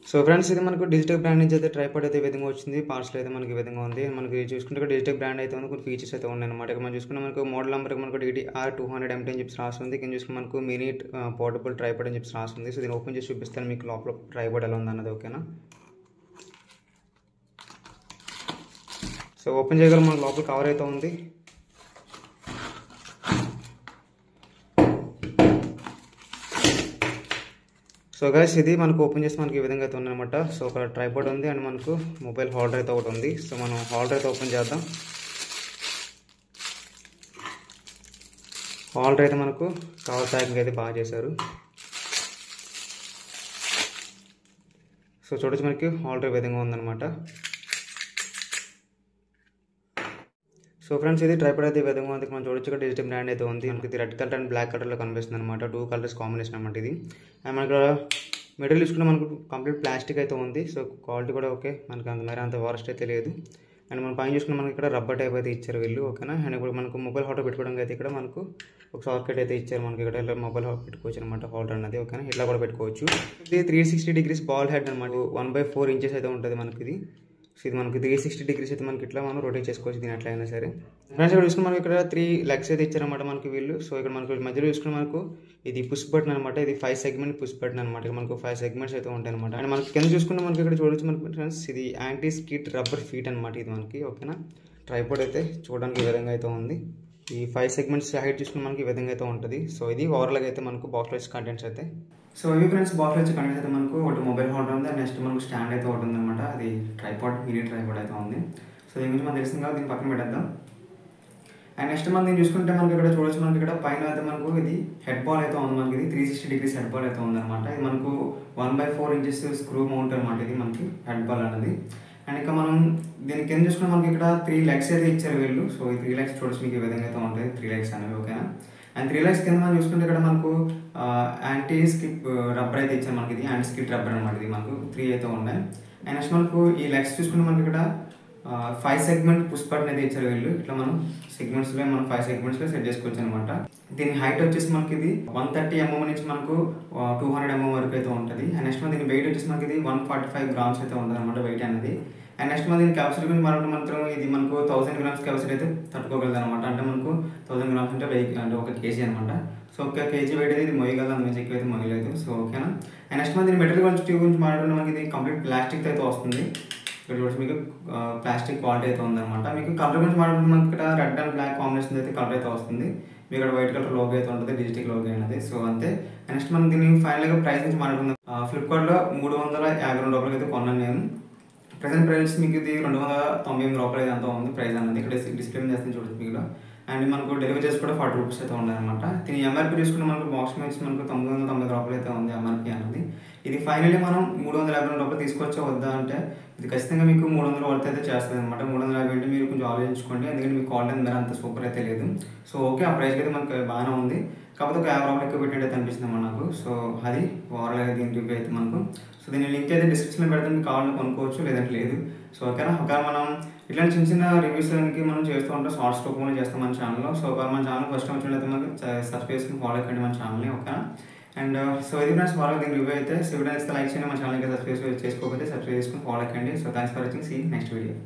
So friends, ఇది మనకు Digitek brand నుంచి అయితే ట్రైపాడ్ అయితే ఈ విధంగా వచ్చింది. పార్సల్ అయితే మనకి ఈ విధంగా ఉంది. మనకి చూసుకుంటే డిజిటెక్ బ్రాండ్ అయితే ఉంది. కొన్ని ఫీచర్స్ అయితే ఉన్నాయి అనమాట. ఇక్కడ మనం చూసుకుంటే మనకు మోడల్ నెంబర్ మనకు DDR 200 MT అని చెప్పి రాస్తుంది. కింద చూసుకుంటే మనకు మినీ పోర్టబుల్ ట్రైపాడ్ అని చెప్పి రాస్తుంది. సో దీన్ని ఓపెన్ చేసి చూపిస్తాను మీకు లోపల ట్రైపాడ్ ఎలా ఉంది అన్నది. ఓకేనా? సో ఓపెన్ చేయగల మనకు లోపల కవర్ అయితే ఉంది. సో గైస్, ఇది మనకు ఓపెన్ చేసి మనకి ఈ విధంగా అయితే ఉందన్నమాట. సో ఒక ట్రైపాడ్ ఉంది అండ్ మనకు మొబైల్ హోల్డర్ అయితే ఒకటి ఉంది. సో మనం హోల్డర్ అయితే ఓపెన్ చేద్దాం. హోల్డర్ అయితే మనకు కవర్ ప్యాకింగ్ అయితే బాగా చేశారు. సో చూడొచ్చు మనకి హోల్డర్ ఈ విధంగా ఉందన్నమాట. సో ఫ్రెండ్స్, ఇది ట్రైపాడ్ అయితే ఈ విధంగా ఉంది. మనం చూడొచ్చు ఇక్కడ డిజిటల్ బ్రాండ్ అయితే ఉంది. మనకి ఇది రెడ్ కలర్ అండ్ బ్లాక్ కలర్లో కనిపిస్తుంది అనమాట. 2 కలర్స్ కాంబినేషన్ అనమాట ఇది. అండ్ మనకి మెటీరియల్ చూసుకుంటే మనకు కంప్లీట్ ప్లాస్టిక్ అయితే ఉంది. సో క్వాలిటీ కూడా ఓకే, మనకి అంత వరస్ట్ అయితే లేదు. అండ్ మనం పైన చూసుకుంటే మనకి ఇక్కడ రబ్బర్ టైప్ అయితే ఇచ్చారు వీళ్ళు. ఓకేనా? అండ్ ఇప్పుడు మనకు మొబైల్ హోల్డర్ పెట్టుకోవడానికి అయితే ఇక్కడ మనకు ఒక సాకెట్ అయితే ఇచ్చారు. మనకి ఇక్కడ ఇలా మొబైల్ హోల్డర్ పెట్టుకోవచ్చు అనమాట. హోల్డర్ అనేది ఓకేనా, ఇట్లా కూడా పెట్టుకోవచ్చు. ఇది 360 degrees బాల్ హెడ్ అనమాట. 1/4 inches అయితే ఉంటుంది మనకి ఇది. సో ఇది మనకి 360 degrees అయితే మనకి ఇట్లా మనం రొటేట్ చేసుకోవచ్చు దీని ఎట్లయినా సరే. ఫ్రెండ్స్, ఇక్కడ చూసుకుని మనకి ఇక్కడ 3 legs అయితే ఇచ్చారన్నమాట మనకి వీళ్ళు. సో ఇక్కడ మనకు మధ్యలో చూసుకుని మనకు ఇది పుష్ బటన్ అనమాట. ఇది 5 segment పుష్ బటన్ అనమాట. మనకు 5 segments అయితే ఉంటాయి అనమాట. అండ్ మనకి కింద చూసుకుంటే మనకి ఇక్కడ చూడొచ్చు మనకి ఫ్రెండ్స్, ఇది యాంటీ స్కిడ్ రబ్బర్ ఫీట్ అనమాట ఇది మనకి. ఓకేనా? ట్రైపాడ్ అయితే చూడడానికి ఈ విధంగా అయితే ఉంది. ఈ 5 segments హైట్ చూసుకుని మనకి ఈ విధంగా అయితే ఉంటుంది. సో ఇది ఓవరాల్గా అయితే మనకు బాక్స్లో వచ్చే కంటెంట్స్ అయితే. సో ఇవి ఫ్రెండ్స్, బాక్స్లో వచ్చే కంటెంట్స్ అయితే మనకు ఒకటి మొబైల్ హోల్డర్ ఉంది. నెక్స్ట్ మనకు స్టాండ్ అయితే ఒకటి ఉందన్నమాట. అది ట్రైపాడ్, మినీ ట్రైపాడ్ అయితే ఉంది. సో దీని గురించి మనకు తెలిసింది కదా, దీన్ని పక్కన పెట్టేద్దాం. అండ్ నెక్స్ట్ మనం దీన్ని చూసుకుంటే మనకి ఇక్కడ చూడొచ్చు మనకి ఇక్కడ పైన అయితే మనకు ఇది హెడ్ బాల్ అయితే ఉంది. మనకి ఇది 360 degrees హెడ్ బాల్ అయితే ఉందన్నమాట. ఇది మనకు 1/4 inches స్క్రూ మౌంట్ అనమాట. ఇది మనకి హెడ్ బాల్ అనేది. అండ్ ఇంకా మనం దీని కింద చూసుకుంటే మనకి ఇక్కడ 3 legs అయితే ఇచ్చారు వీళ్ళు. సో ఈ 3 legs చూడొచ్చు మీకు ఈ విధంగా అయితే ఉంటుంది. 3 legs అనేవి. ఓకేనా? అండ్ 3 legs కింద మనం చూసుకుంటే ఇక్కడ మనకు యాంటీ స్కిప్ రబ్బర్ అయితే ఇచ్చారు మనకి. ఇది యాంటీ స్కిడ్ రబ్బర్ అనమాట. ఇది మనకు 3 అయితే ఉన్నాయి. అండ్ నెక్స్ట్ మనకు ఈ లెగ్స్ చూసుకుంటే మనకి ఇక్కడ 5 segment పుష్ బటన్ అయితే ఇచ్చారు వీళ్ళు. ఇట్లా మనం సెగ్మెంట్స్లో మనం 5 segmentsలో సెట్ చేసుకోవచ్చు అనమాట. దీని హైట్ వచ్చేసి మనకి ఇది 130 mm నుంచి మనకు 200 mm వరకు అయితే ఉంటుంది. అండ్ నెక్స్ట్ దీని వెయిట్ వచ్చేసి మనకి ఇది 145 grams అయితే ఉంటుంది అనమాట వెయిట్ అనేది. అండ్ నెక్స్ట్ దీని కెపాసిటీ గురించి మాత్రం ఇది మనకు 1000 grams కెపాసిటీ అయితే తట్టుకోగలదు అనమాట. అంటే మనకు 1000 grams అంటే 1000 అంటే 1 kg అనమాట. సో 1 kg వెయిట్ అయితే ఇది మొయ్యగలదు, అందులో ఎక్కువ అయితే మొయ్యలేదు. సో ఓకేనా? అండ్ నెక్స్ట్ దీని మెటీరియల్ గురించి మాట్లాడుకుంటే మనకి ఇది కంప్లీట్ ప్లాస్టిక్ అయితే వస్తుంది. ఇక్కడ చూడండి మీకు ప్లాస్టిక్ క్వాలిటీ అయితే ఉందన్నమాట. మీకు కలర్ గురించి మాట్లాడుకుంటే మనకి ఇక్కడ రెడ్ అండ్ బ్లాక్ కాంబినేషన్ అయితే కలర్ అయితే వస్తుంది. మీకు ఇక్కడ వైట్ కలర్ లోగో అయితే ఉంటుంది, డిజిటల్ లోగో అనేది. సో అంతే. నెక్స్ట్ మనం దీన్ని ఫైనల్గా ప్రైస్ నుంచి మాట్లాడుకుందాం. ఫ్లిప్కార్ట్లో 352 రూపాయలకి అయితే కొన్నాను నేను. ప్రెసెంట్ ప్రైస్ మీకు ఇది 298 రూపాయలు అయితే అంతా ఉంది ప్రైస్ అనేది. ఇక్కడ డిస్ప్లే మీద చేస్తాను చూడండి మీకు. అండ్ మనకు డెలివరీ చేసి కూడా 40 రూపీస్ అయితే ఉన్నాయన్నమాట. దీని ఎంఆర్పీ తీసుకుంటే మనకు బాక్స్ మీద మనకు 990 రూపాయలు అయితే ఉంది ఎంఆర్పీ అనేది. ఇది ఫైనల్లీ మనం 352 రూపాయలు తీసుకొచ్చా వద్దా అంటే ఇది ఖచ్చితంగా మీకు 300 వర్త్ అయితే చేస్తుంది అనమాట. 350 అంటే మీరు కొంచెం ఆలోచించుకోండి, ఎందుకంటే మీకు క్వాలిటీ మీద అంత సూపర్ అయితే లేదు. సో ఓకే, ఆ ప్రైస్కి అయితే మనకు బాగానే ఉంది. కాకపోతే ఒక 50 రూపాయలు ఎక్కువ పెట్టినట్టు అనిపిస్తుంది అన్నమాట నాకు. సో అది ఓవరాల్గా దీని రివ్యూ అయితే మనకు. సో దీని లింక్ అయితే డిస్క్రిప్షన్లో పెడితే మీకు కావాలని కొనుక్కోవచ్చు, లేదంటే లేదు. సో ఓకేనా? ఒకవేళ మనం ఇట్లాంటి చిన్న రివ్యూస్ అనేది మనం చేస్తూ ఉంటాం, షార్ట్స్ రూపంలో చేస్తాం మన ఛానల్లో. సో ఒకవేళ మన ఛానల్ ఫస్ట్ వచ్చినట్లయితే మనకి సబ్స్క్రైబ్ చేసుకుని ఫాలో అవ్వండి మన ఛానల్ని. ఓకేనా? అండ్ సో ఇది ఫ్రెండ్స్ వాళ్ళ దీని రివ్యూ అయితే. సో వీడియో నచ్చితే లైక్ చేయండి, మన ఛానల్కి సబ్స్క్రైబ్ చేసుకోకపోతే సబ్స్క్రైబ్ చేసుకుని ఫాలో అవ్వండి. So thanks for watching. See next video.